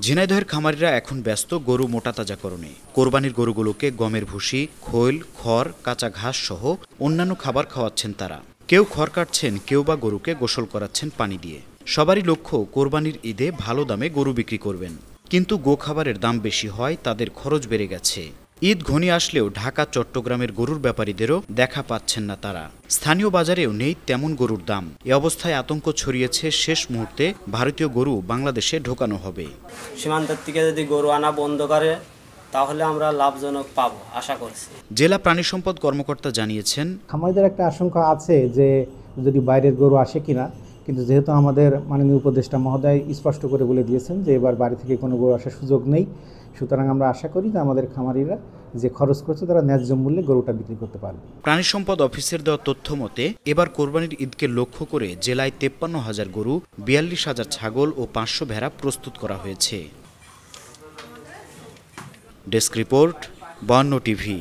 ঝিনাইদহের খামারিরা এখন ব্যস্ত গরু মোটাতাজাকরণে। কোরবানির গরুগুলোকে গমের ভুসি, খৈল, খড়, কাঁচা ঘাস সহ অন্যান্য খাবার খাওয়াচ্ছেন তারা। কেউ খড় কাটছেন, কেউ বা গরুকে গোসল করাচ্ছেন পানি দিয়ে। সবারই লক্ষ্য কোরবানির ঈদে ভালো দামে গরু বিক্রি করবেন। কিন্তু গো খাবারের দাম বেশি হয়, তাদের খরচ বেড়ে গেছে। ঈদ ঘনিয়ে আসলেও ঢাকা, চট্টগ্রামের গরুর ব্যাপারীদেরও দেখা পাচ্ছেন না তারা। স্থানীয় বাজারেও নেই তেমন গরুর দাম। এ অবস্থায় আতঙ্ক ছড়িয়েছে শেষ মুহূর্তে ভারতীয় গরু বাংলাদেশে ঢোকানো হবে। সীমান্তের থেকে যদি গরু আনা বন্ধ করে তাহলে আমরা লাভজনক পাবো আশা করছি। জেলা প্রাণী সম্পদ কর্মকর্তা জানিয়েছেন, খামারিদের একটা আশঙ্কা আছে যে যদি বাইরের গরু আসে কিনা, কিন্তু যেহেতু আমাদের মাননীয় উপদেষ্টা মহোদয় স্পষ্ট করে বলে দিয়েছেন যে এবার বাড়ি থেকে কোনো গরু আসার সুযোগ নেই, সুতরাং আমরা আশা করি যে আমাদের খামারিরা যে খরচ করছে তারা ন্যায্য মূল্যে গরুটা বিক্রি করতে পারবে। প্রাণী সম্পদ অফিসের দেওয়া তথ্য মতে এবার কোরবানির ঈদকে লক্ষ্য করে জেলায় 53,000 গরু, 42,000 ছাগল ও 500 ভেড়া প্রস্তুত করা হয়েছে। Desk report, 52 TV.